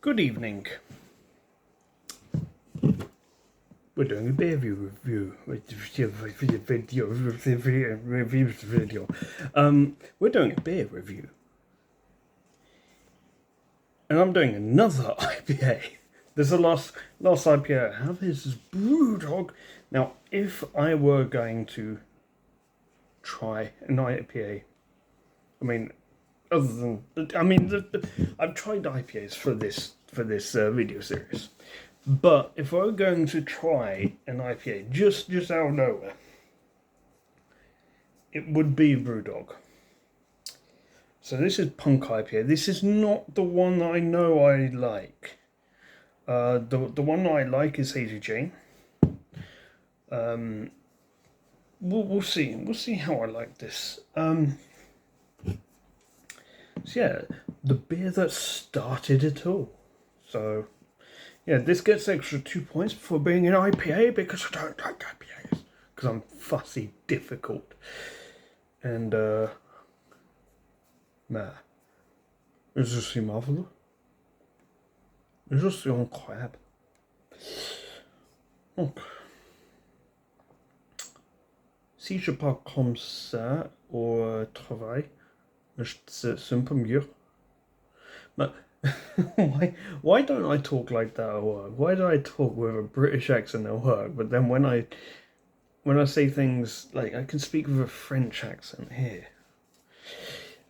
Good evening. We're doing a beer review. We're doing a beer review. And I'm doing another IPA. This is the last IPA I have. This is Brewdog. Now, if I were going to try an IPA, I've tried IPAs for this video series. But if I were going to try an IPA just out of nowhere, it would be Brewdog. So this is Punk IPA. This is not the one I know I like. The one I like is Hazy Jane. We'll see. We'll see how I like this. So yeah, the beer that started it all. So yeah, this gets extra 2 points for being an IPA because I don't like IPAs. Because I'm fussy, difficult. And, je suis marveleux. Je suis incroyable. Donc, si je parle comme ça au travail, c'est un peu mieux. But why don't I talk like that at work? Why do I talk with a British accent at work? But then when I say things like I can speak with a French accent here.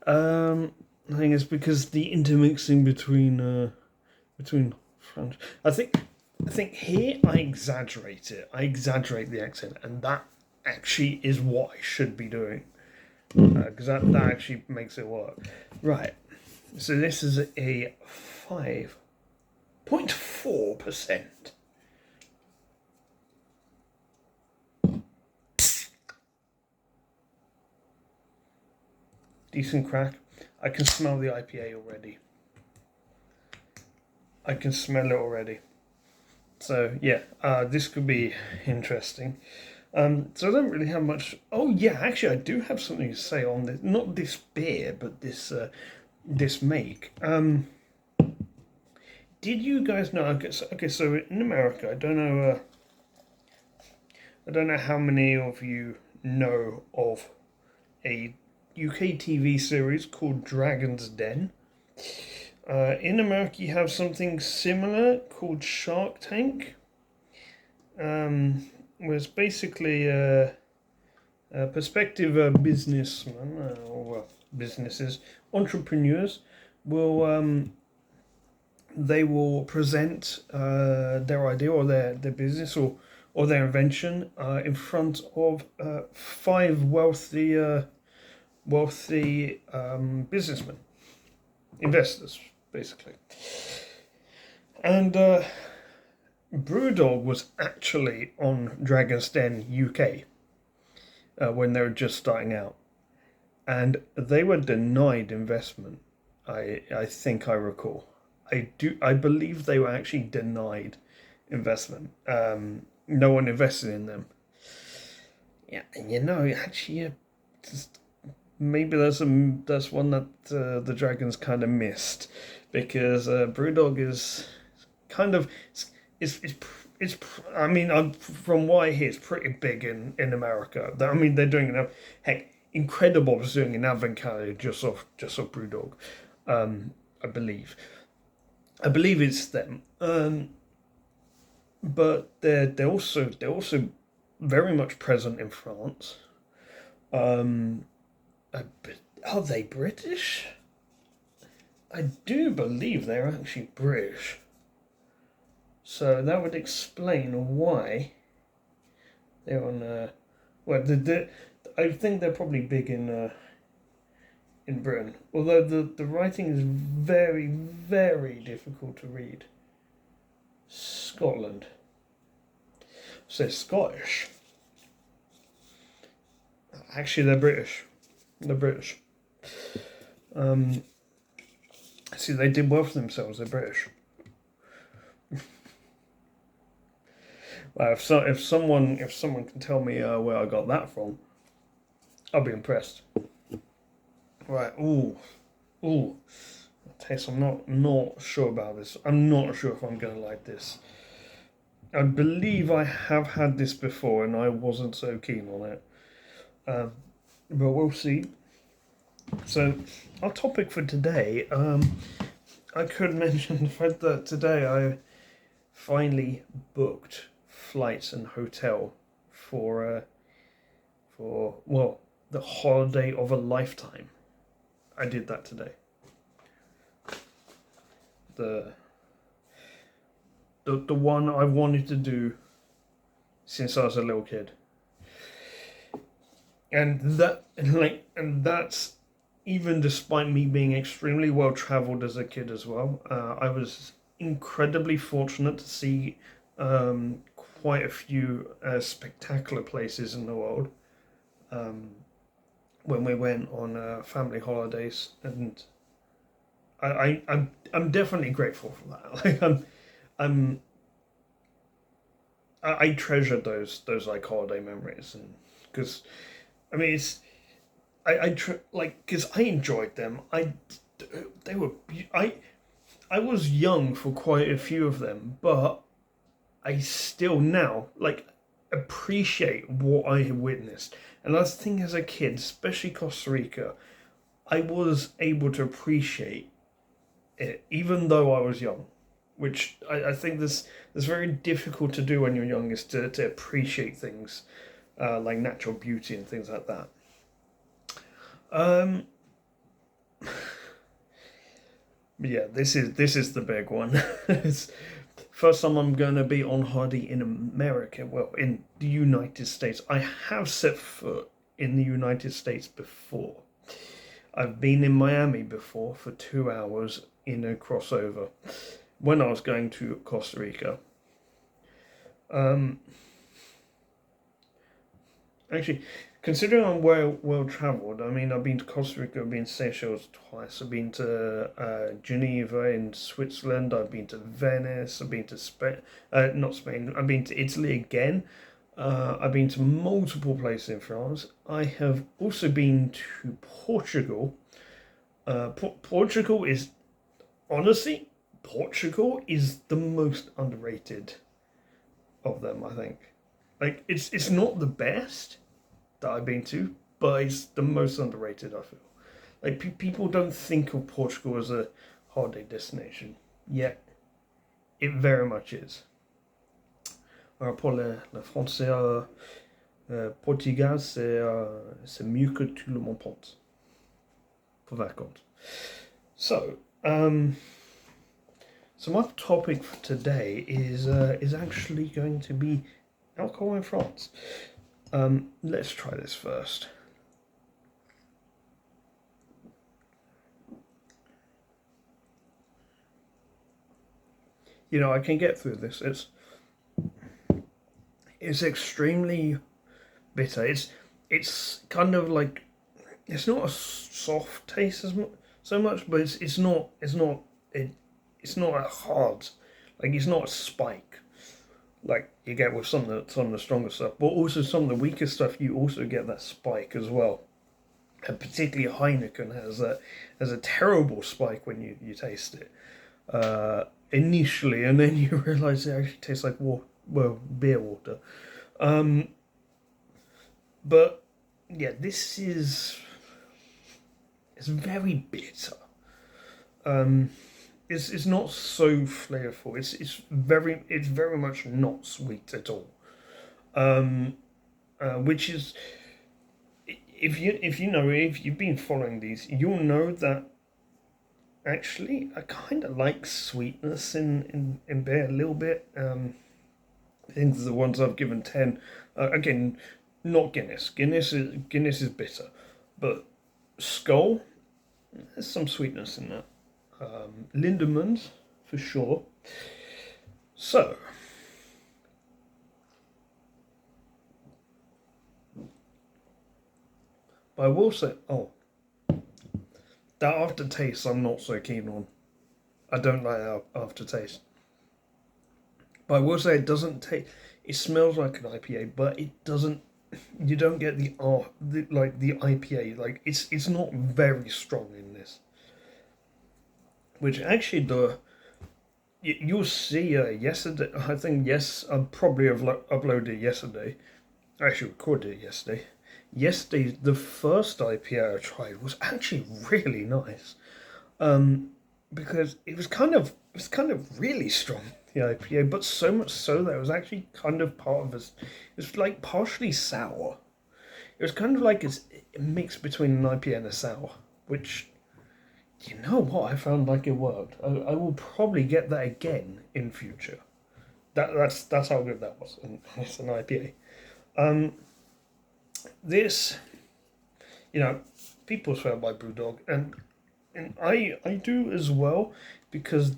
I think it's because the intermixing between French. I think here I exaggerate it. I exaggerate the accent, and that actually is what I should be doing. Because that actually makes it work. Right. So this is a 5.4%. Decent crack. I can smell the IPA already. I can smell it already. So yeah, this could be interesting. So I don't really have much. Oh yeah, actually I do have something to say on this. Not this beer, but this make. Did you guys know? Okay, so in America, I don't know how many of you know of a UK TV series called Dragon's Den. In America, you have something similar called Shark Tank. Where it's basically a prospective businessman or businesses, entrepreneurs will they will present their idea or their business or their invention in front of 5 wealthy businessmen, investors, basically. And Brewdog was actually on Dragon's Den UK when they were just starting out, and they were denied investment. I think I recall. I believe they were actually denied investment. No one invested in them. Yeah, and actually, maybe that's one that the Dragons kind of missed, because Brewdog is kind of it's from what I hear, it's pretty big in America. They're doing Incredible is doing an advent calendar just off Brewdog. I believe it's them. But they're also very much present in France. Are they British? I do believe they're actually British. So that would explain why they're on. I think they're probably big in Britain. Although the writing is very, very difficult to read. Scotland. So Scottish. Actually, they're British. They're British. See, they did well for themselves. They're British. Well, if someone can tell me where I got that from, I'll be impressed. Right. Ooh. taste. I'm not sure about this. I'm not sure if I'm gonna like this. I believe I have had this before and I wasn't so keen on it. But we'll see. So, our topic for today, I could mention the fact that today I finally booked flights and hotel for well, the holiday of a lifetime. I did that today. The one I wanted to do since I was a little kid. And that's even despite me being extremely well traveled as a kid as well. I was incredibly fortunate to see quite a few spectacular places in the world when we went on family holidays, and I'm definitely grateful for that. I treasure those like holiday memories, and because I mean it's because I enjoyed them. They were I was young for quite a few of them, but I still now appreciate what I witnessed. And I think as a kid, especially Costa Rica, I was able to appreciate it even though I was young, which I think this is very difficult to do when you're young, is to appreciate things like natural beauty and things like that. Yeah, this is the big one. It's first time I'm going to be on holiday in America. Well, in the United States. I have set foot in the United States before. I've been in Miami before for 2 hours in a crossover when I was going to Costa Rica. Actually, considering I'm well travelled, I mean, I've been to Costa Rica, I've been to Seychelles twice, I've been to Geneva in Switzerland, I've been to Venice, I've been to Spain, not Spain, I've been to Italy again, I've been to multiple places in France. I have also been to Portugal. Portugal is, honestly, Portugal is the most underrated of them, I think. Like, it's not the best that I've been to, but it's the most underrated, I feel. Like, people don't think of Portugal as a holiday destination, yet it very much is. Alors pour le français, Portugal, c'est mieux que tout le monde pense. For vacances. So, so my topic for today is actually going to be alcohol in France. Let's try this first. You know, I can get through this. It's extremely bitter. It's kind of like, it's not a soft taste so much, but it's not a hard, like it's not a spike like you get with some of the stronger stuff, but also some of the weaker stuff. You also get that spike as well, and particularly Heineken has a terrible spike when you taste it initially, and then you realise it actually tastes like beer water. But yeah, it's very bitter. It's not so flavorful. It's very much not sweet at all. Which is, if you've been following these, you'll know that actually I kind of like sweetness in beer a little bit. I think the ones I've given 10. Again, not Guinness. Guinness is bitter, but Skull, there's some sweetness in that. Lindemans, for sure. So, but I will say, that aftertaste I'm not so keen on. I don't like that aftertaste. But I will say it doesn't taste. It smells like an IPA, but it doesn't. You don't get the IPA. Like it's not very strong in this. which actually you'll see yesterday. I think I probably have uploaded yesterday. I actually recorded it yesterday. Yesterday, the first IPA I tried was actually really nice. Because it was kind of really strong, the IPA, but so much so that it was actually kind of part of this. It was like partially sour. It was kind of like a mix between an IPA and a sour, which, you know what, I found like it worked. I will probably get that again in future. That's how good that was, and it's an IPA. Um, this, people swear by Brewdog, and I do as well, because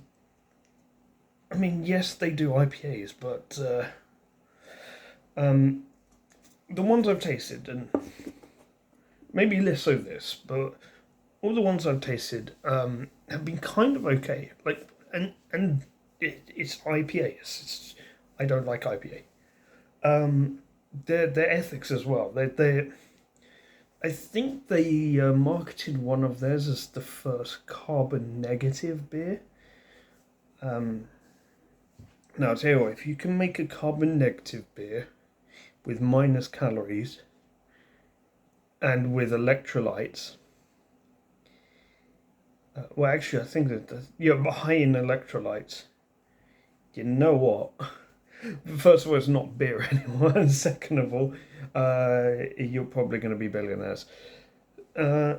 I mean, yes, they do IPAs, but the ones I've tasted, and maybe less so this, but all the ones I've tasted have been kind of okay. Like, it's IPAs. I don't like IPA. Their ethics as well. They I think they marketed one of theirs as the first carbon negative beer. Now, I'll tell you what, if you can make a carbon negative beer with minus calories and with electrolytes, well, actually, I think that you're high in electrolytes. You know what? First of all, it's not beer anymore, and second of all, you're probably going to be billionaires. Uh,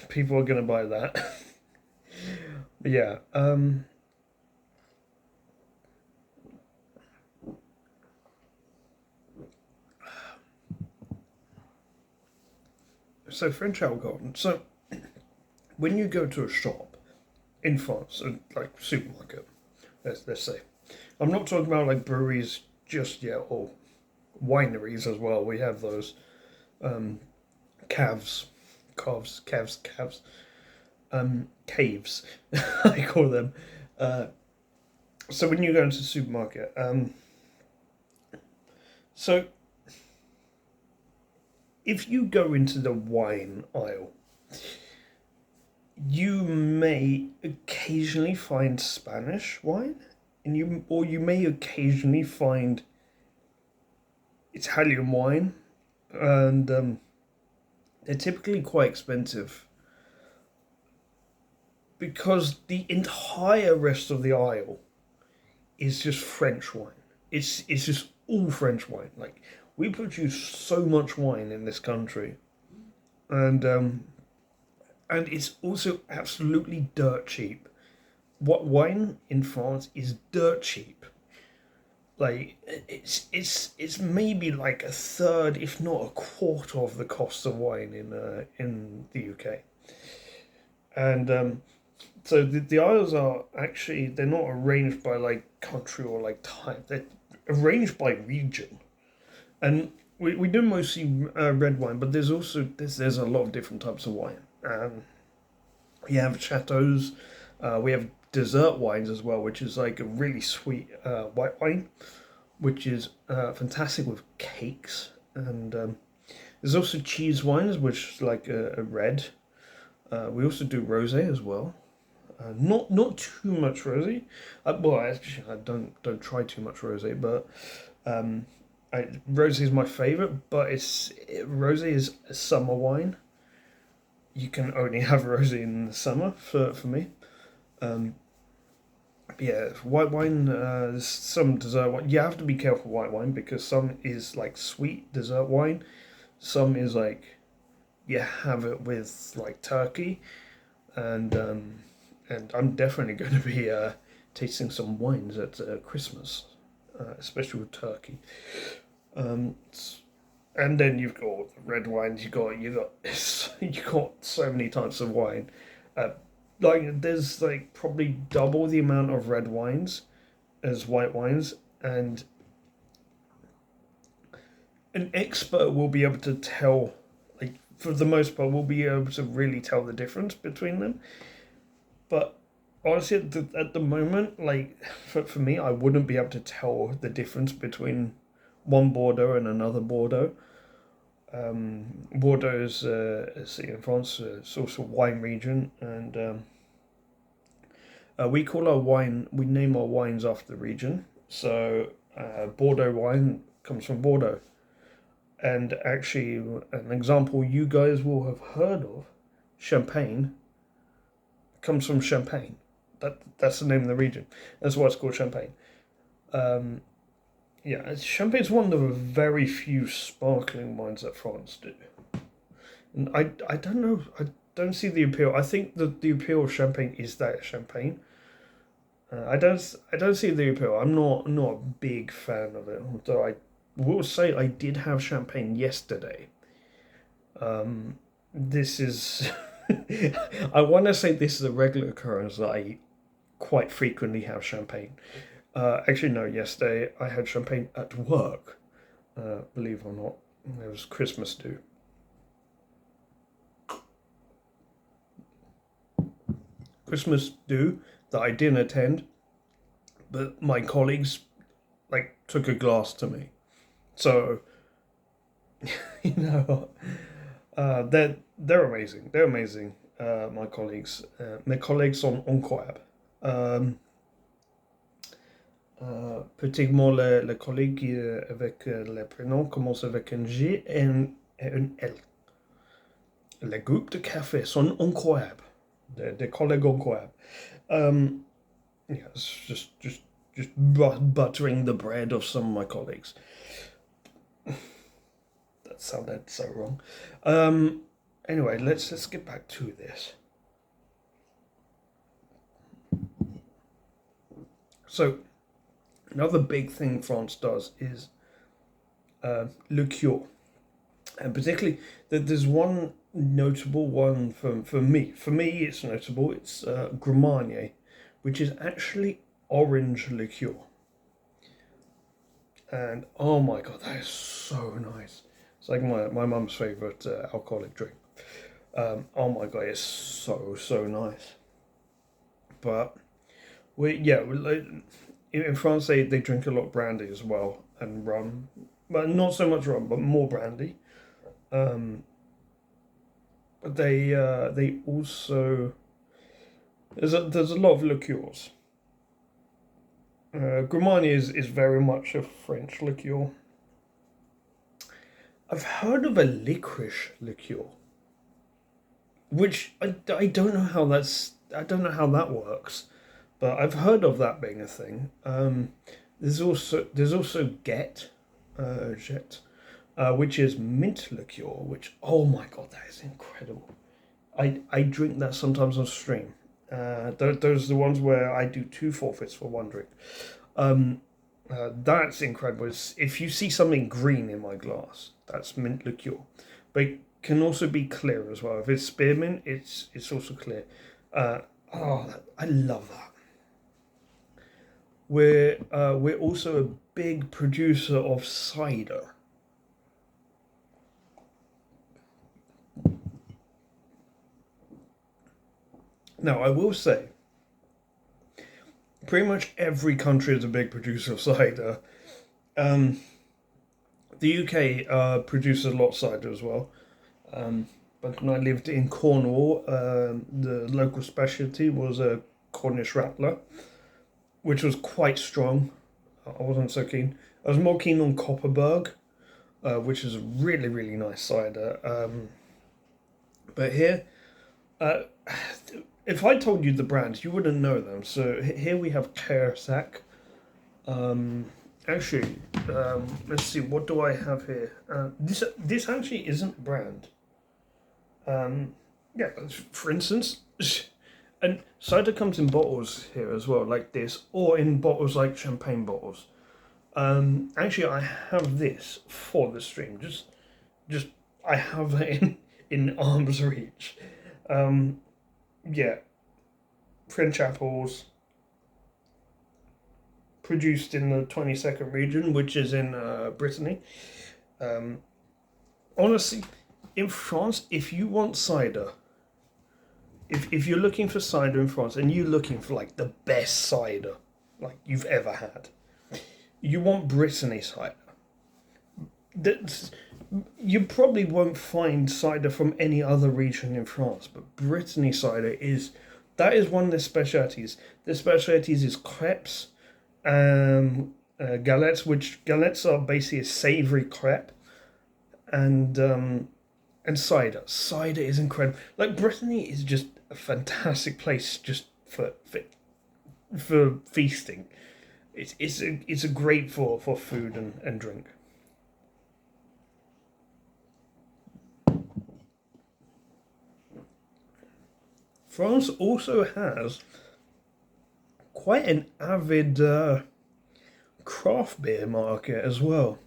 People are going to buy that. But yeah. So French alcohol. So when you go to a shop in France, like supermarket, let's say, I'm not talking about like breweries just yet, or wineries as well. We have those calves, caves, I call them. So when you go into the supermarket, so if you go into the wine aisle, you may occasionally find Spanish wine, and you may occasionally find Italian wine, and they're typically quite expensive because the entire rest of the aisle is just French wine. It's just all French wine. Like, we produce so much wine in this country, and it's also absolutely dirt cheap. What wine in France is dirt cheap. Like, it's maybe like a third, if not a quarter, of the cost of wine in the UK. And so the aisles are actually, they're not arranged by like country or like type. They're arranged by region. And we do mostly red wine, but there's a lot of different types of wine. We have chateaus, we have dessert wines as well, which is like a really sweet white wine, which is fantastic with cakes. And there's also cheese wines, which is like a red. We also do rosé as well. Not too much rosé. Well, actually, I don't try too much rosé, but rosé is my favorite. But rosé is a summer wine. You can only have rosé in the summer for me. Yeah, white wine. There's some dessert wine. You have to be careful with white wine because some is like sweet dessert wine. Some is like you have it with like turkey, and I'm definitely going to be tasting some wines at Christmas, especially with turkey. Um, and then you've got the red wines. You got so many types of wine. Uh, like, there's like probably double the amount of red wines as white wines, and an expert will be able to tell. Like, for the most part, will be able to really tell the difference between them. But honestly, at the moment, like for me, I wouldn't be able to tell the difference between one Bordeaux and another Bordeaux. Bordeaux is in France, it's also a wine region, and We call our wine. We name our wines after the region. So Bordeaux wine comes from Bordeaux, and actually, an example you guys will have heard of, Champagne, comes from Champagne. That's the name of the region. That's why it's called Champagne. Um, yeah, Champagne's one of the very few sparkling wines that France do. And I don't know. I don't see the appeal. I think that the appeal of Champagne is that Champagne. I don't see the appeal. I'm not a big fan of it. Although I will say I did have Champagne yesterday. This is I want to say this is a regular occurrence that I quite frequently have Champagne. Actually, no. Yesterday I had Champagne at work. Believe it or not, it was Christmas do. Christmas do that I didn't attend, but my colleagues like took a glass to me. So you know, they're amazing. They're amazing. My colleagues, mes collègues sont incroyables. Pratiquement les collègues avec les prénoms commencent avec un G et un L. Les groupes de café sont incroyables. Des collègues incroyables. Yeah, it's just buttering the bread of some of my colleagues. That sounded so wrong. Anyway, let's get back to this. So, another big thing France does is liqueur, and particularly there's one notable one for me. For me, it's notable. It's Grumanier, which is actually orange liqueur. And oh my god, that is so nice. It's like my mum's favourite alcoholic drink. Oh my god, it's so nice. But in France they drink a lot of brandy as well and rum, but not so much rum, but more brandy. But they also there's a lot of liqueurs. Grumani is very much a French liqueur. I've heard of a licorice liqueur, which I don't know how that works, but I've heard of that being a thing. There's also Jet, which is mint liqueur. Which, oh my god, that is incredible. I drink that sometimes on stream. Those are the ones where I do 2 forfeits for 1 drink. That's incredible. If you see something green in my glass, that's mint liqueur. But it can also be clear as well. If it's spearmint, it's also clear. I love that. We're also a big producer of cider. Now, I will say, pretty much every country is a big producer of cider. The UK produces a lot of cider as well. But when I lived in Cornwall, the local specialty was a Cornish Rattler, which was quite strong. I wasn't so keen. I was more keen on Copperberg, which is a really, really nice cider. But here, if I told you the brands, you wouldn't know them. So here we have Cravsmas. Actually, let's see. What do I have here? This actually isn't a brand. Yeah, for instance, and cider comes in bottles here as well, like this, or in bottles like champagne bottles. Actually, I have this for the stream. Just I have it in arm's reach. Yeah, French apples, produced in the 22nd region, which is in Brittany. Honestly, in France, if you want cider, if you're looking for cider in France and you're looking for like the best cider like you've ever had, you want Brittany cider. You probably won't find cider from any other region in France, but Brittany cider is that is one of their specialties. Their specialties is crepes, galettes, which galettes are basically a savoury crepe, and cider. Cider is incredible. Like, Brittany is just a fantastic place just for feasting. It's a great for food and drink. France also has quite an avid craft beer market as well.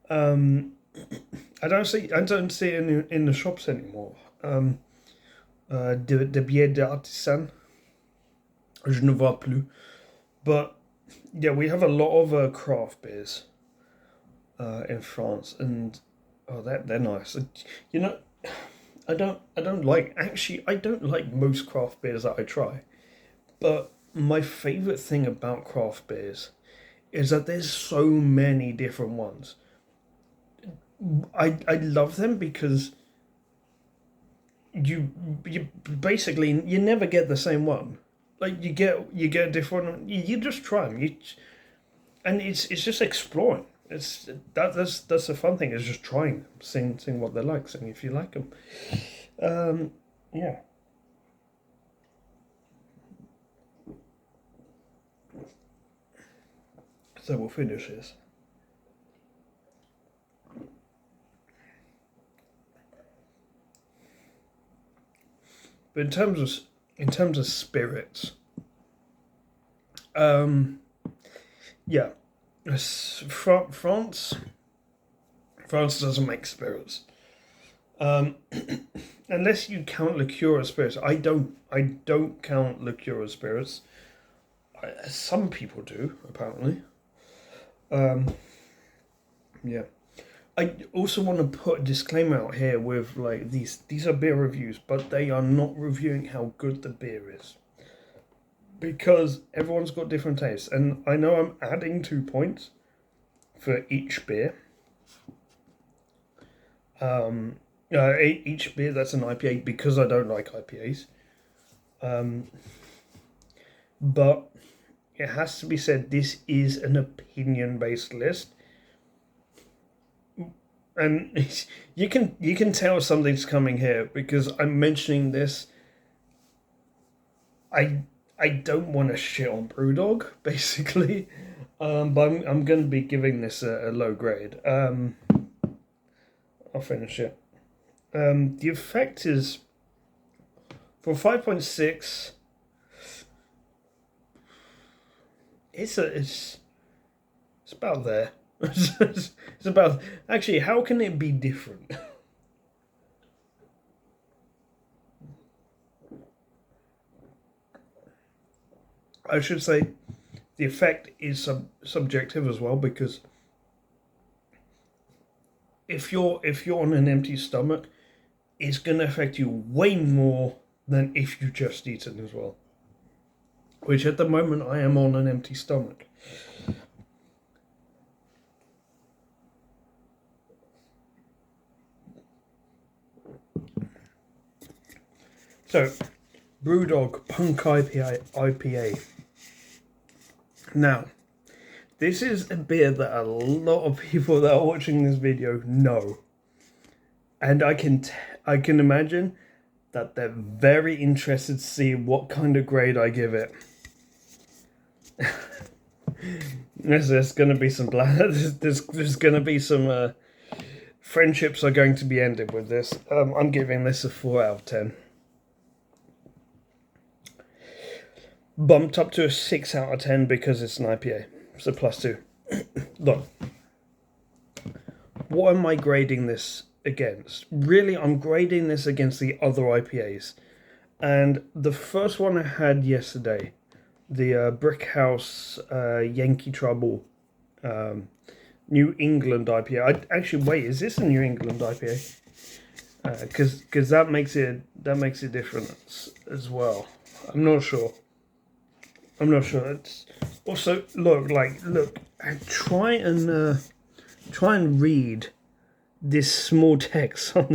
I don't see it in the shops anymore. De bière d'artisan, je ne vois plus. But yeah, we have a lot of craft beers in France, and they're nice. You know, I don't like most craft beers that I try, but my favorite thing about craft beers is that there's so many different ones. I love them because you basically you never get the same one. Like, you get a different one. You just try them. And it's just exploring. That's the fun thing, is just trying them, seeing what they're like, seeing if you like them. Yeah. So we'll finish this. But in terms of spirits, yeah, France doesn't make spirits, unless you count liqueur as spirits. I don't count liqueur as spirits. Some people do, apparently. Yeah. I also want to put a disclaimer out here with, like, these are beer reviews, but they are not reviewing how good the beer is, because everyone's got different tastes, and I know I'm adding 2 points for each beer. Each beer that's an IPA, because I don't like IPAs. But it has to be said, this is an opinion-based list. And you can tell something's coming here, because I'm mentioning this. I don't want to shit on Brewdog, basically, but I'm going to be giving this a low grade. I'll finish it. The effect is, for 5.6. It's about there. It's about, actually, how can it be different? I should say the effect is subjective as well, because if you're on an empty stomach, it's going to affect you way more than if you just eaten as well. Which at the moment I am on an empty stomach. So, Brewdog Punk IPA. Now, this is a beer that a lot of people that are watching this video know, and I can imagine that they're very interested to see what kind of grade I give it. There's going to be some there's going to be some friendships are going to be ended with this. I'm giving this a 4 out of 10. Bumped up to a 6 out of 10 because it's an IPA, so +2. Look, what am I grading this against? Really, I'm grading this against the other IPAs. And the first one I had yesterday, the Brick House Yankee Trouble New England IPA. Actually, wait, is this a New England IPA? Because that makes it different as well. I'm not sure. It's also, look. Try and read this small text on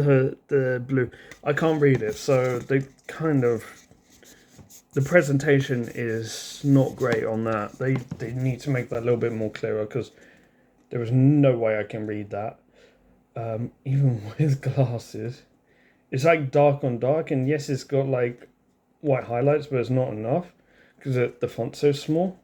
the blue. I can't read it, so they kind of the presentation is not great on that. They need to make that a little bit more clearer, because there is no way I can read that, even with glasses. It's like dark on dark, and yes, it's got like white highlights, but it's not enough because the font's so small.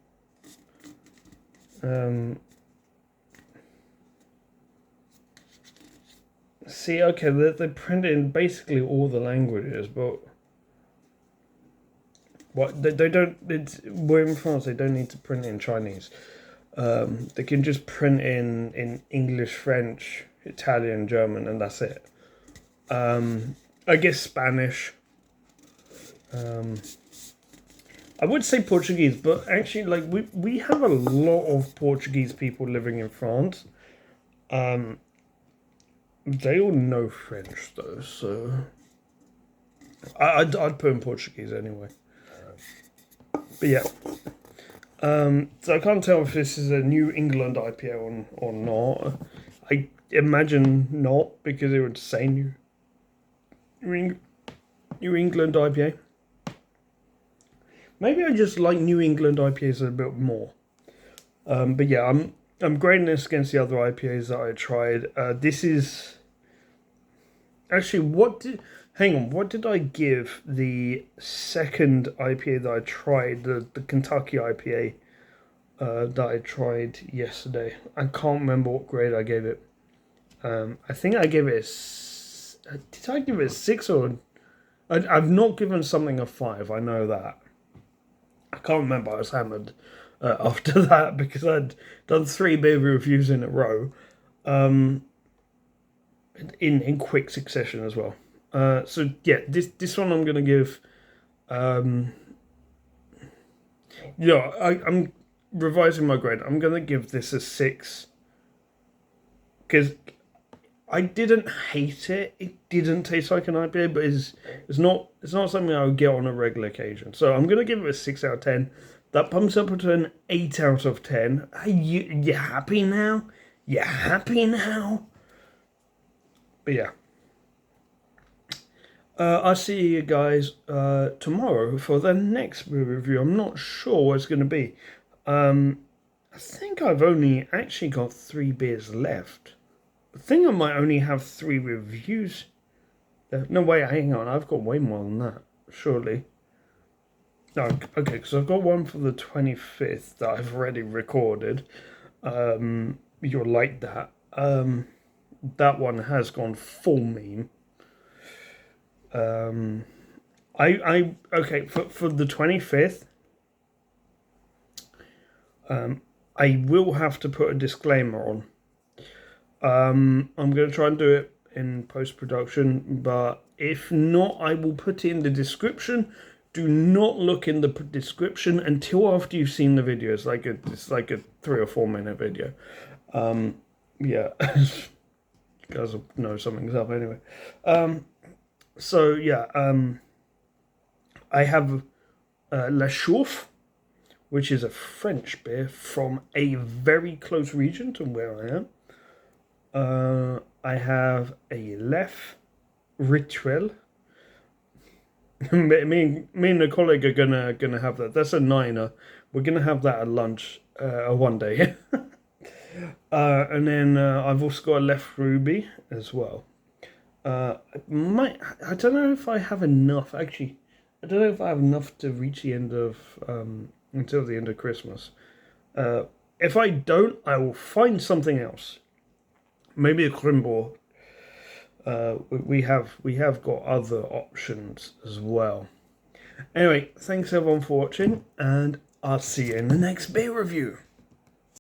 See, okay, they print in basically all the languages, but what they don't. We're in France. They don't need to print in Chinese. They can just print in English, French, Italian, German, and that's it. I guess Spanish. I would say Portuguese, but actually, like we have a lot of Portuguese people living in France. They all know French though, so I'd put in Portuguese anyway. But yeah. So I can't tell if this is a New England IPA or not. I imagine not, because it would say New England IPA. Maybe I just like New England IPAs a bit more. But yeah, I'm grading this against the other IPAs that I tried. This is actually what did I give the second IPA that I tried, the Kentucky IPA that I tried yesterday? I can't remember what grade I gave it. I think I gave it did I give it a 6 or... I've not given something a 5, I know that. I can't remember, I was hammered after that because I'd done 3 beer reviews in a row. In quick succession as well. So yeah, this one I'm gonna give. I'm revising my grade. I'm gonna give this a 6 because I didn't hate it. It didn't taste like an IPA, but it's not something I would get on a regular occasion. So I'm gonna give it a 6 out of 10. That bumps up to an 8 out of 10. Are you happy now? You happy now? But yeah. I'll see you guys tomorrow for the next beer review. I'm not sure what it's going to be. I think I've only actually got 3 beers left. I think I might only have 3 reviews. No, wait, hang on. I've got way more than that, surely. No, okay, because I've got one for the 25th that I've already recorded. You'll like that. That one has gone full meme. Okay, for the 25th, I will have to put a disclaimer on. I'm going to try and do it in post-production, but if not, I will put it in the description. Do not look in the description until after you've seen the video. It's like a 3 or 4 minute video. Yeah. You guys will know something's up anyway. So yeah, I have La Chauffe, which is a French beer from a very close region to where I am. I have a Lef Rituel. me and a colleague are gonna have that. That's a 9er. We're gonna have that at lunch one day. And then I've also got a Left Ruby as well. I don't know if I have enough. Actually, I don't know if I have enough to reach the end of until the end of Christmas. If I don't, I will find something else. Maybe a Krimbo. We have got other options as well. Anyway, thanks everyone for watching, and I'll see you in the next beer review.